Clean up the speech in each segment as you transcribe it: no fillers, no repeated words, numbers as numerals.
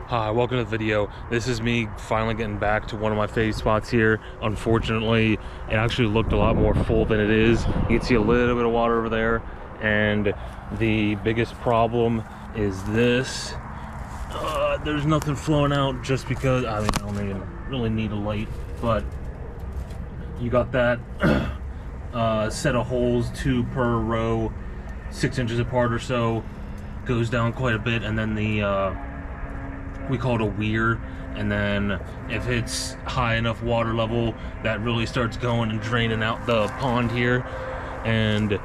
Hi, welcome to the video. This is me finally getting back to one of my fave spots here. Unfortunately, it actually looked a lot more full than it is. You can see a little bit of water over there, and the biggest problem is this. There's nothing flowing out just because, I mean, I don't even really need a light, but you got that set of holes, 2 per row, 6 inches apart or so, goes down quite a bit, and then the we call it a weir, and then if it's high enough water level, that really starts going and draining out the pond here. And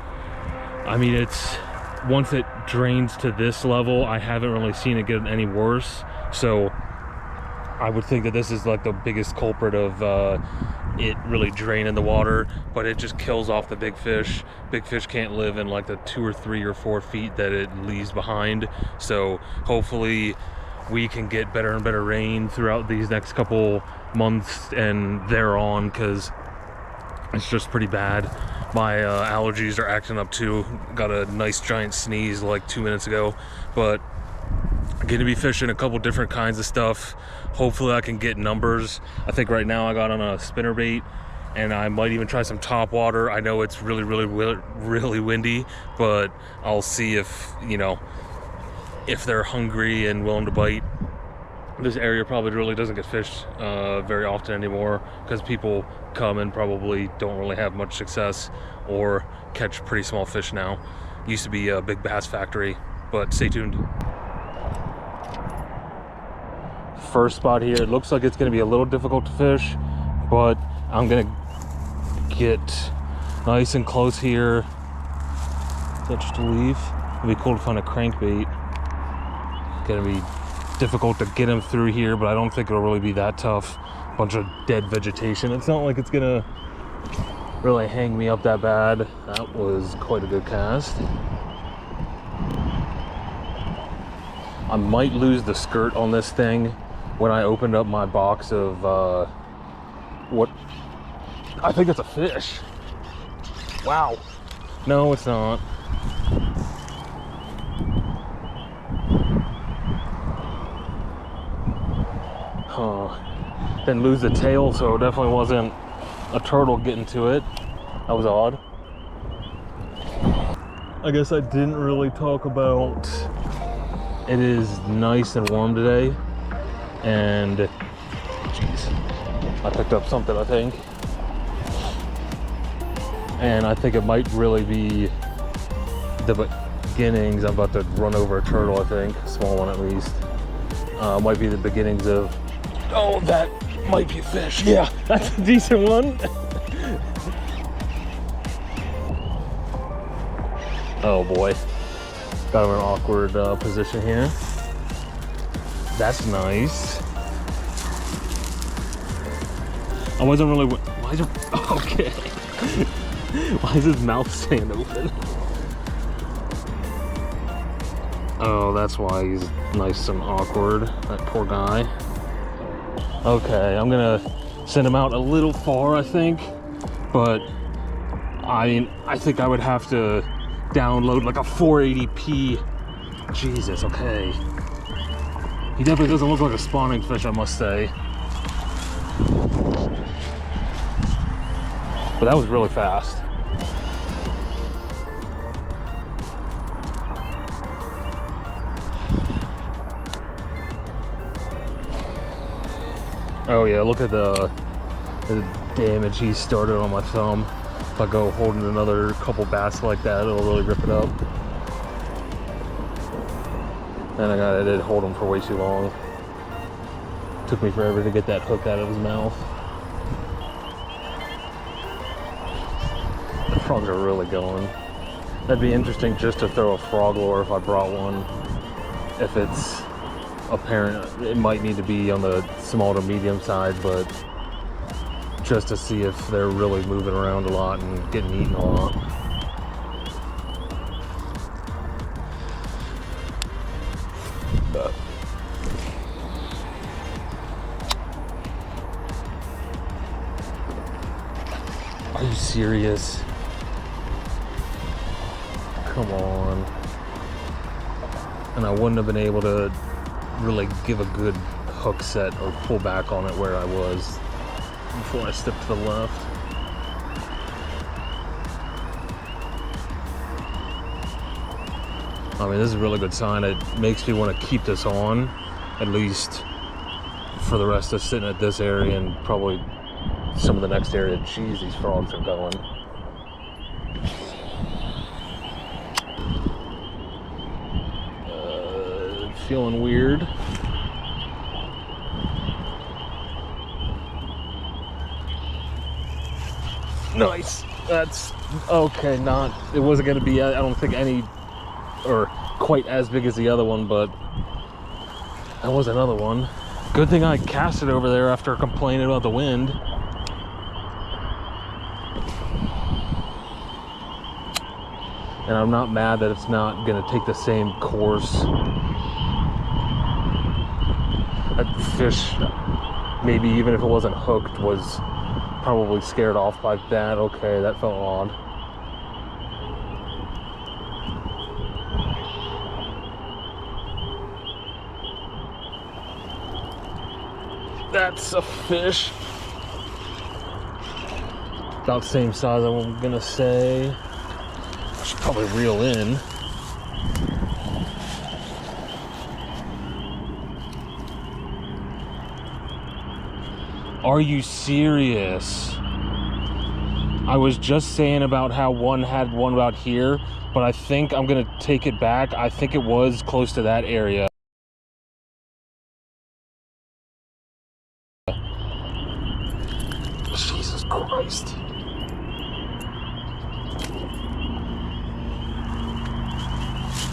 I mean, it's once it drains to this level, I haven't really seen it get any worse, so I would think that this is like the biggest culprit of it really draining the water, but it just kills off the big fish. Big fish can't live in like the 2 or 3 or 4 feet that it leaves behind, so hopefully we can get better and better rain throughout these next couple months and thereon, because it's just pretty bad. My allergies are acting up too. Got a nice giant sneeze like 2 minutes ago, but I'm gonna be fishing a couple different kinds of stuff. Hopefully I can get numbers. I think right now I got on a spinnerbait, and I might even try some top water. I know it's really windy, but I'll see if, you know, if they're hungry and willing to bite. This area probably really doesn't get fished very often anymore, because people come and probably don't really have much success or catch pretty small fish now. Used to be a big bass factory, but stay tuned. First spot here, it looks like it's going to be a little difficult to fish, but I'm going to get nice and close here. Is that just a leaf? It'd be cool to find a crankbait. Gonna be difficult to get him through here, but I don't think it'll really be that tough. Bunch of dead vegetation. It's not like it's gonna really hang me up that bad. That was quite a good cast. I might lose the skirt on this thing when I opened up my box of what I think it's a fish. Wow. No, it's not. Didn't lose the tail, so it definitely wasn't a turtle getting to it. That was odd. I guess I didn't really talk about, it is nice and warm today, and jeez, I picked up something, I think, and I think it might really be the beginnings. I'm about to run over a turtle, I think, a small one at least. Might be the beginnings of, oh, that might be a fish. Yeah, that's a decent one. Oh boy, got him in an awkward position here. That's nice. I wasn't really, why is it, okay. Why is his mouth staying open? Oh, that's why he's nice and awkward, that poor guy. Okay, I'm gonna send him out a little far, I think, but I think I would have to download like a 480p. Jesus, okay. He definitely doesn't look like a spawning fish, I must say. But that was really fast. Oh yeah, look at the damage he started on my thumb. If I go holding another couple bass like that, it'll really rip it up. And I did hold him for way too long. Took me forever to get that hook out of his mouth. The frogs are really going. That'd be interesting just to throw a frog lure if I brought one. If it's apparent, it might need to be on the small to medium side, but just to see if they're really moving around a lot and getting eaten a lot. Are you serious? Come on. And I wouldn't have been able to really give a good hook set or pull back on it where I was before I stepped to the left. I mean, this is a really good sign. It makes me want to keep this on, at least for the rest of sitting at this area and probably some of the next area. Jeez, these frogs are going. Feeling weird. Nice. That's okay. It wasn't going to be, I don't think any, or quite as big as the other one, but that was another one. Good thing I cast it over there after complaining about the wind. And I'm not mad that it's not going to take the same course. That fish, maybe even if it wasn't hooked, was probably scared off by that. Okay, that felt odd. That's a fish. About the same size, I'm gonna say. I should probably reel in. Are you serious? I was just saying about how one had one about here, but I think I'm gonna take it back. I think it was close to that area. Jesus Christ.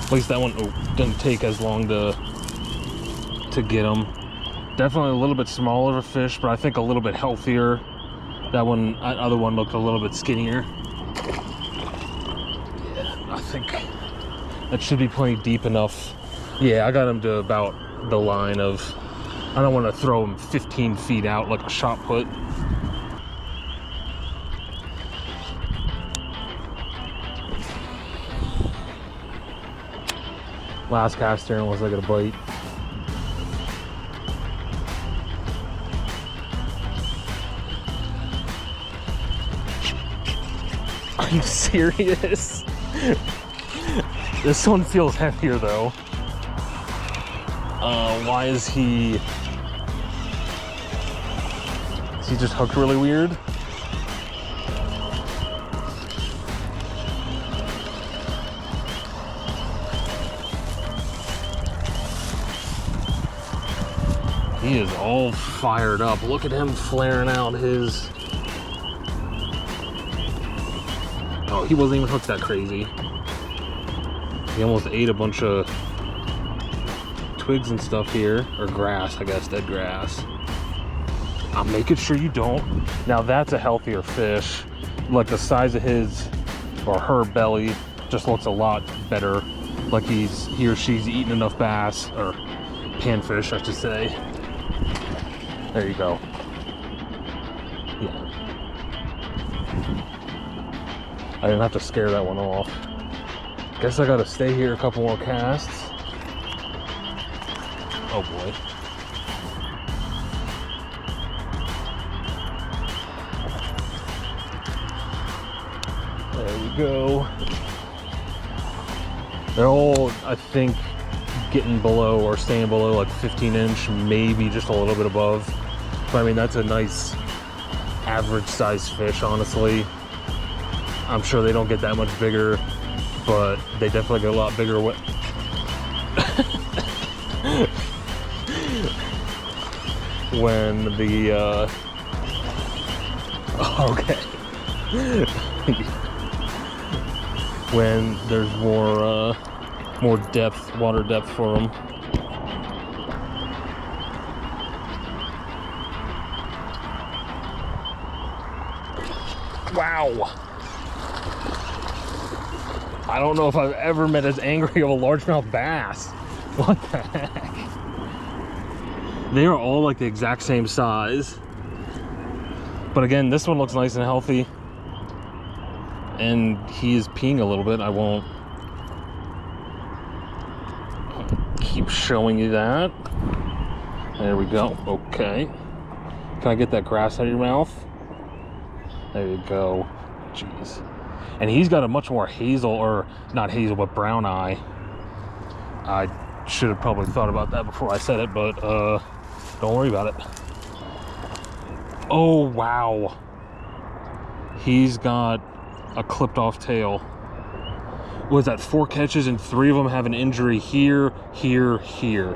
At least that one didn't take as long to get them. Definitely a little bit smaller of a fish, but I think a little bit healthier. That one, other one looked a little bit skinnier. Yeah, I think that should be plenty deep enough. Yeah, I got him to about the line of, I don't want to throw him 15 feet out like a shot put. Last cast here unless I get a bite. Are you serious? This one feels heavier though. Why is he just hooked really weird? He is all fired up. Look at him flaring out his... Oh, he wasn't even hooked that crazy. He almost ate a bunch of twigs and stuff here. Or grass, I guess, dead grass. I'm making sure you don't. Now that's a healthier fish. Like the size of his or her belly just looks a lot better. Like he or she's eating enough bass, or panfish, I should say. There you go. Yeah. I didn't have to scare that one off. Guess I gotta stay here a couple more casts. Oh boy. There we go. They're all, I think, getting below or staying below like 15-inch, maybe just a little bit above. But I mean, that's a nice average size fish, honestly. I'm sure they don't get that much bigger, but they definitely get a lot bigger. When the okay. When there's more depth, water depth for them. Wow. I don't know if I've ever met as angry of a largemouth bass. What the heck? They are all like the exact same size. But again, this one looks nice and healthy. And he is peeing a little bit. I won't keep showing you that. There we go. Okay. Can I get that grass out of your mouth? There you go. Jeez. And he's got a much more hazel, or not hazel, but brown eye. I should have probably thought about that before I said it, but don't worry about it. Oh, wow. He's got a clipped off tail. Was that 4 catches and 3 of them have an injury here, here, here.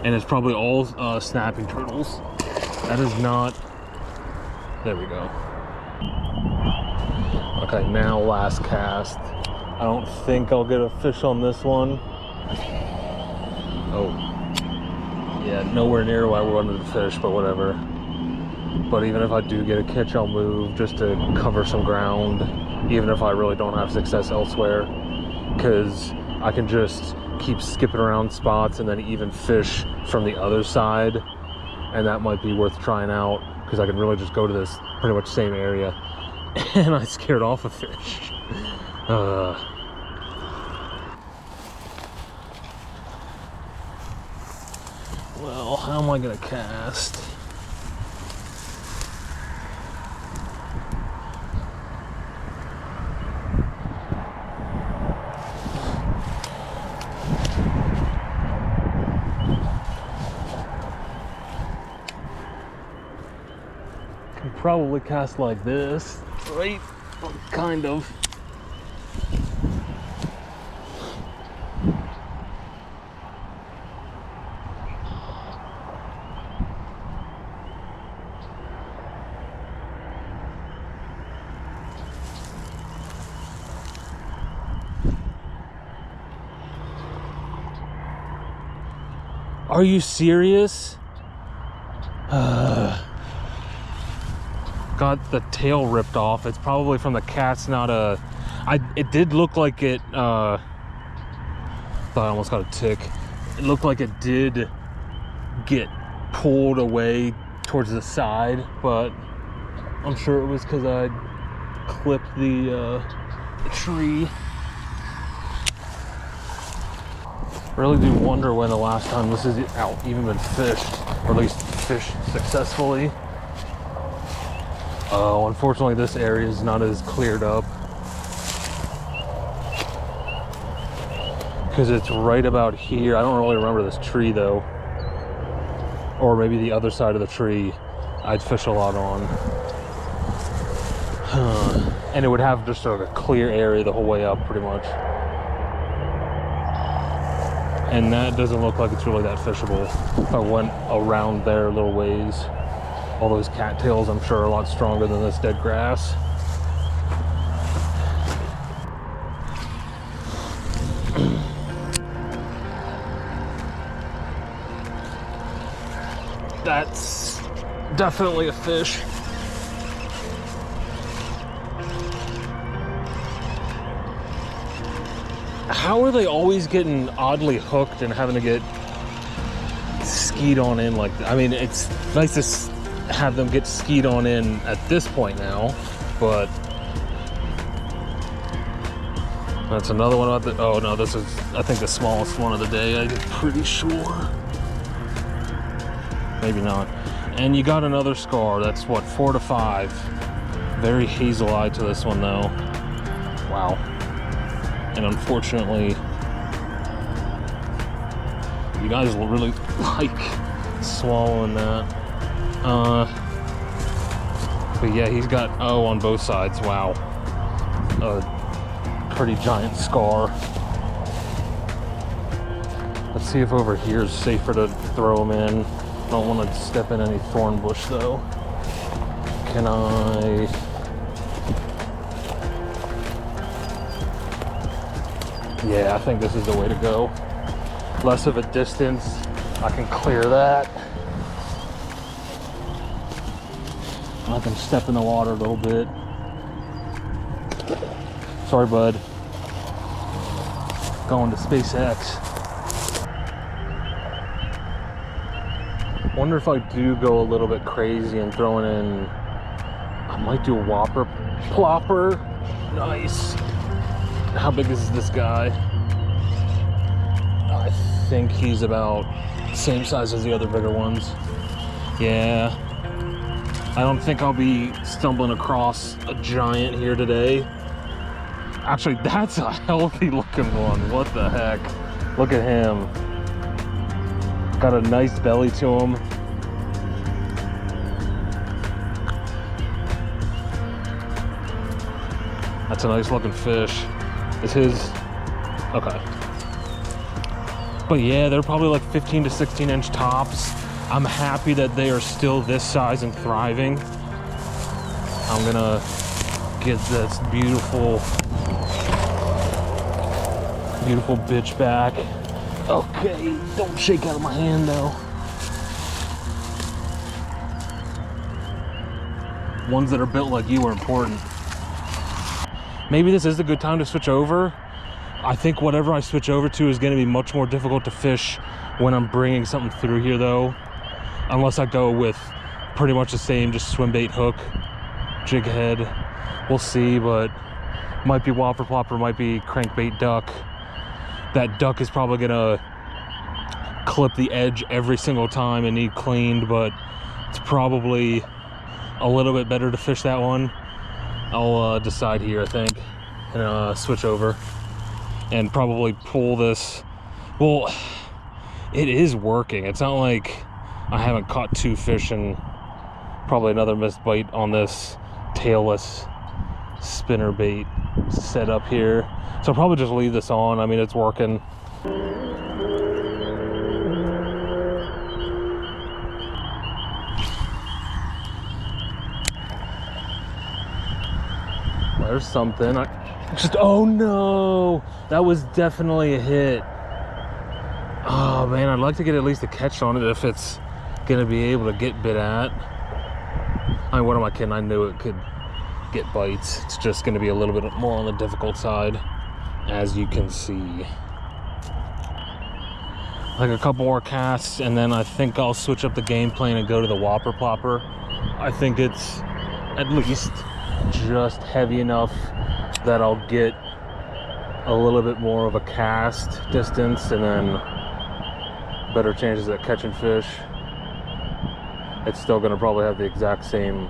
And it's probably all snapping turtles. That is not... There we go. Okay, now last cast. I don't think I'll get a fish on this one. Oh. Yeah, nowhere near where I wanted to fish, but whatever. But even if I do get a catch, I'll move just to cover some ground, even if I really don't have success elsewhere. Because I can just keep skipping around spots and then even fish from the other side. And that might be worth trying out, because I can really just go to this pretty much same area. And I scared off a fish. Well, how am I gonna cast? Can probably cast like this, right? Kind of. Are you serious? Got the tail ripped off. It's probably from the cast, not a... It did look like it... thought I almost got a tick. It looked like it did get pulled away towards the side, but I'm sure it was because I clipped the tree. Really do wonder when the last time this is out even been fished, or at least fished successfully. Unfortunately this area is not as cleared up, because it's right about here. I don't really remember this tree though, or maybe the other side of the tree I'd fish a lot on. And it would have just sort of a clear area the whole way up pretty much. And that doesn't look like it's really that fishable. If I went around there a little ways, all those cattails I'm sure are a lot stronger than this dead grass. That's definitely a fish. How are they always getting oddly hooked and having to get skied on in like that? I mean, it's nice to have them get skied on in at this point now, but that's another one about the... Oh no, this is, I think, the smallest one of the day, I'm pretty sure. Maybe not. And you got another scar. That's what, 4 to 5. Very hazel eye to this one though. Wow. And unfortunately, you guys will really like swallowing that. But yeah, he's got O on both sides. Wow. A pretty giant scar. Let's see if over here is safer to throw him in. Don't want to step in any thorn bush though. Can I... Yeah, I think this is the way to go. Less of a distance, I can clear that. I can step in the water a little bit. Sorry, bud. Going to SpaceX. Wonder if I do go a little bit crazy and throwing in... I might do a whopper plopper. Nice. How big is this guy? I think he's about the same size as the other bigger ones. Yeah. I don't think I'll be stumbling across a giant here today. Actually, that's a healthy looking one. What the heck? Look at him. Got a nice belly to him. That's a nice looking fish. Is his... Okay. But yeah, they're probably like 15 to 16 inch tops. I'm happy that they are still this size and thriving. I'm gonna get this beautiful bitch back. Okay, don't shake out of my hand though. Ones that are built like you are important. Maybe this is a good time to switch over. I think whatever I switch over to is going to be much more difficult to fish when I'm bringing something through here though. Unless I go with pretty much the same, just swim bait hook, jig head. We'll see, but might be whopper plopper, might be crankbait duck. That duck is probably gonna clip the edge every single time and need cleaned, but it's probably a little bit better to fish that one. I'll decide here, I think, and switch over and probably pull this. Well, it is working. It's not like I haven't caught 2 fish and probably another missed bite on this tailless spinner bait setup here. So I'll probably just leave this on. I mean, it's working. There's something. Oh no, that was definitely a hit. Oh man, I'd like to get at least a catch on it if it's gonna be able to get bit at. I mean, what am I kidding? I knew it could get bites. It's just gonna be a little bit more on the difficult side, as you can see. Like a couple more casts, and then I think I'll switch up the game plan and go to the whopper plopper. I think it's at least just heavy enough that I'll get a little bit more of a cast distance and then better chances at catching fish. It's still going to probably have the exact same,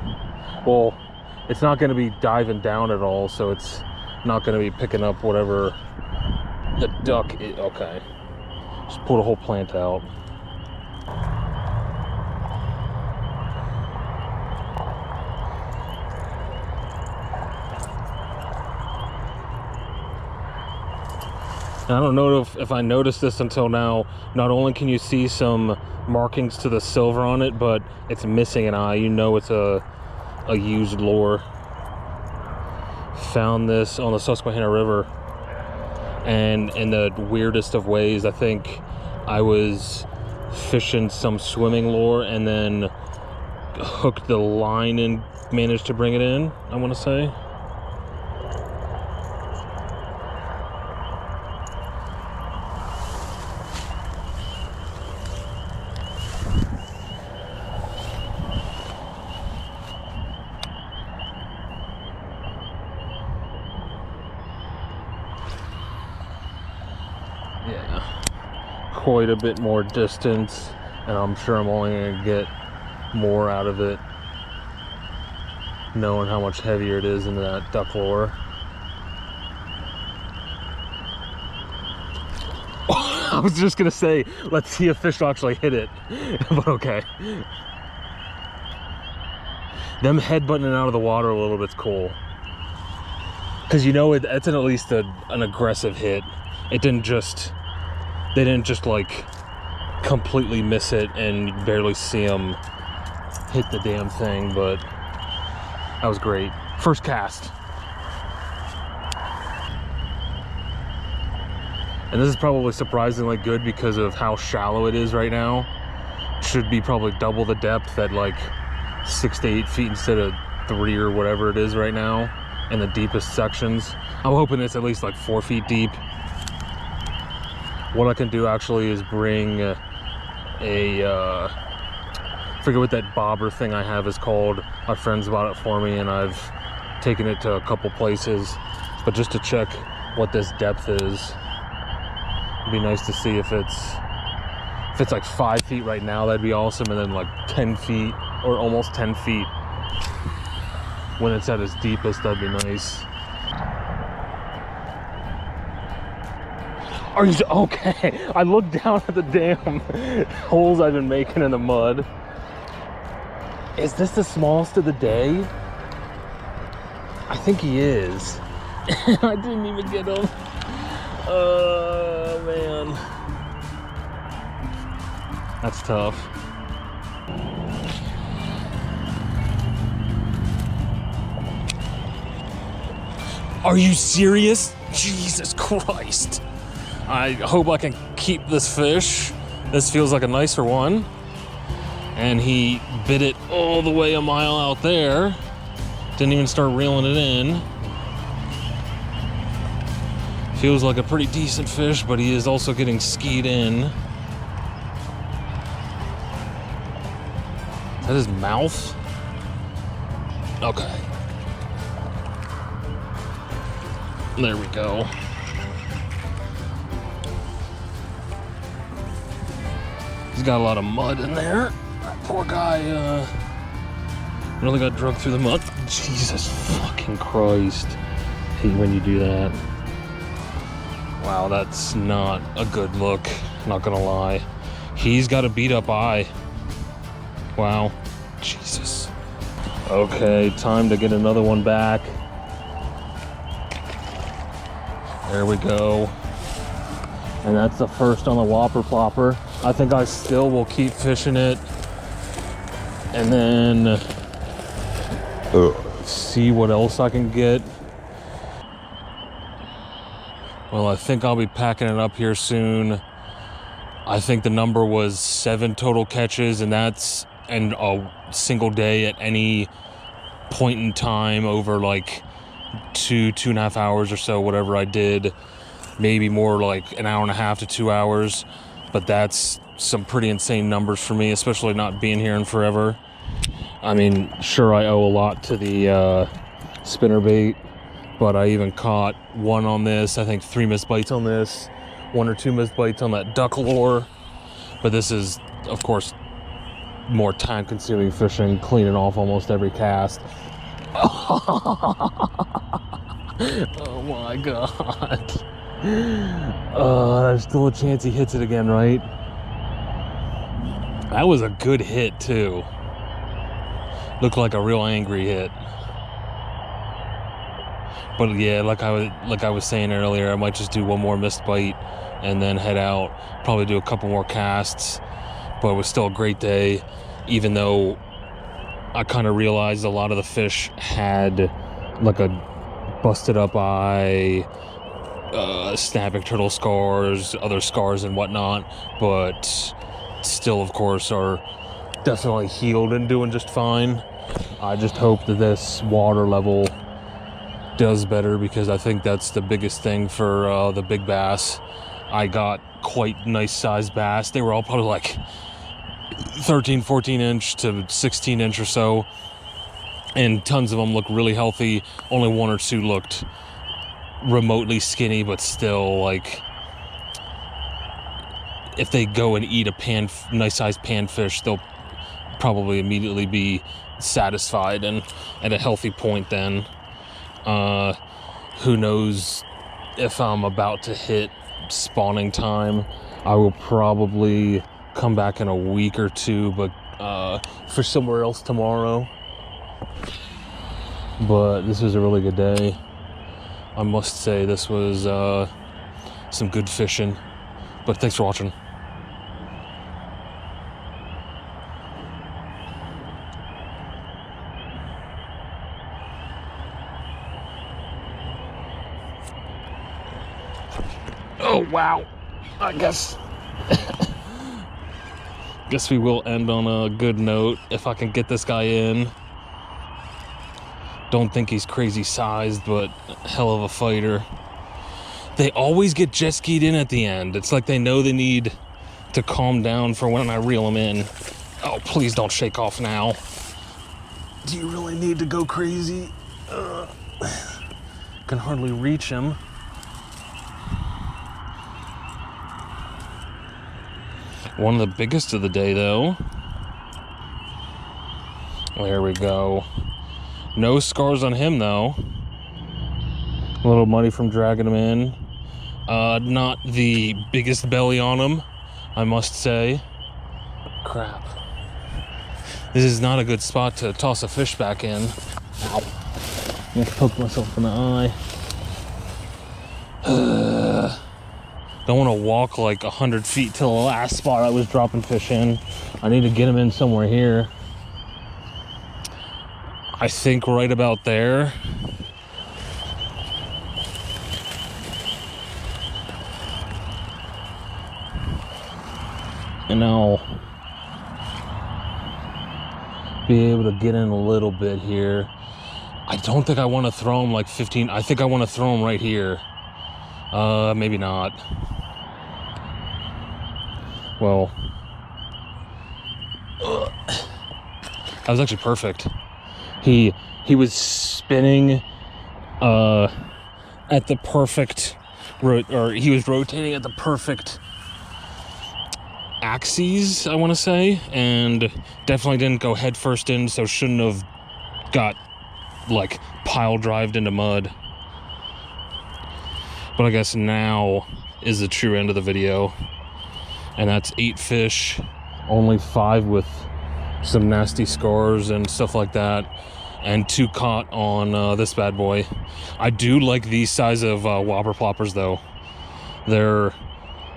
well, it's not going to be diving down at all, so it's not going to be picking up whatever the duck is. Okay, just pull the whole plant out. And I don't know if I noticed this until now. Not only can you see some markings to the silver on it, but it's missing an eye. You know it's a used lure. Found this on the Susquehanna River, and in the weirdest of ways, I think I was fishing some swimming lure and then hooked the line and managed to bring it in, I want to say. Yeah, quite a bit more distance, and I'm sure I'm only gonna get more out of it knowing how much heavier it is into that duck lure. I was just gonna say, let's see if fish will actually hit it, but okay. Them headbutting it out of the water a little bit's cool, because you know it's at least an aggressive hit. It didn't just, they didn't just like completely miss it and barely see them hit the damn thing, but that was great. First cast. And this is probably surprisingly good because of how shallow it is right now. Should be probably double the depth at like 6 to 8 feet instead of 3 or whatever it is right now in the deepest sections. I'm hoping it's at least like 4 feet deep. What I can do actually is bring I forget what that bobber thing I have is called. My friends bought it for me and I've taken it to a couple places, but just to check what this depth is. It'd be nice to see if it's If it's like 5 feet right now, that'd be awesome. And then like 10 feet or almost 10 feet when it's at its deepest, that'd be nice. Are you okay? I looked down at the damn holes I've been making in the mud. Is this the smallest of the day? I think he is. I didn't even get him. Oh man, that's tough. Are you serious? Jesus Christ. I hope I can keep this fish. This feels like a nicer one. And he bit it all the way a mile out there. Didn't even start reeling it in. Feels like a pretty decent fish, but he is also getting skied in. Is that his mouth? Okay. There we go. He's got a lot of mud in there. That poor guy really got drugged through the mud. Jesus fucking Christ. Hate when you do that. Wow, that's not a good look, not gonna lie. He's got a beat up eye. Wow, Jesus. Okay, time to get another one back. There we go. And that's the first on the Whopper Plopper. I think I still will keep fishing it and then see what else I can get. Well, I think I'll be packing it up here soon. I think the number was 7 total catches, and that's in a single day at any point in time over like 2.5 hours or so, whatever I did. Maybe more like an hour and a half to 2 hours. But that's some pretty insane numbers for me, especially not being here in forever. I mean, sure, I owe a lot to the spinnerbait, but I even caught one on this. I think 3 missed bites on this, 1 or 2 missed bites on that duck lure. But this is, of course, more time-consuming fishing, cleaning off almost every cast. Oh my God. There's still a chance he hits it again, right? That was a good hit too. Looked like a real angry hit. But yeah, like I was saying earlier, I might just do one more missed bite and then head out. Probably do a couple more casts. But it was still a great day, even though I kind of realized a lot of the fish had like a busted up eye, snapping turtle scars, other scars and whatnot, but still, of course, are definitely healed and doing just fine. I just hope that this water level does better, because I think that's the biggest thing for the big bass. I got quite nice sized bass. They were all probably like 13, 14 inch to 16 inch or so, and tons of them look really healthy. Only 1 or 2 looked remotely skinny, but still, like, if they go and eat a nice sized panfish, they'll probably immediately be satisfied and at a healthy point then. Who knows if I'm about to hit spawning time. I will probably come back in a week or 2, but fish somewhere else tomorrow. But this was a really good day. I must say this was some good fishing. But thanks for watching. Oh wow, I guess we will end on a good note if I can get this guy in. Don't think he's crazy sized, but hell of a fighter. They always get jet skied in at the end. It's like they know they need to calm down for when I reel them in. Oh, please don't shake off now. Do you really need to go crazy? Can hardly reach him. One of the biggest of the day, though. There we go. No scars on him, though. A little muddy from dragging him in. Not the biggest belly on him, I must say. Crap. This is not a good spot to toss a fish back in. Ow. I poked myself in the eye. Don't want to walk like 100 feet to the last spot I was dropping fish in. I need to get him in somewhere here. I think right about there. And I'll be able to get in a little bit here. I don't think I want to throw him like 15. I think I want to throw him right here. Maybe not. Well, that was actually perfect. He was spinning at the perfect or he was rotating at the perfect axes, I want to say, and definitely didn't go head first in, so shouldn't have got like pile drived into mud. But I guess now is the true end of the video, and that's 8 fish, only 5 with some nasty scars and stuff like that, and 2 caught on this bad boy. I do like these size of whopper ploppers though. They're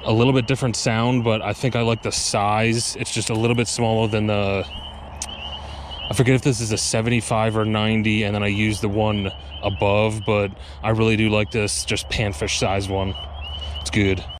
a little bit different sound, but I think I like the size. It's just a little bit smaller than the, I forget if this is a 75 or 90, and then I use the one above, but I really do like this just panfish size one. It's good.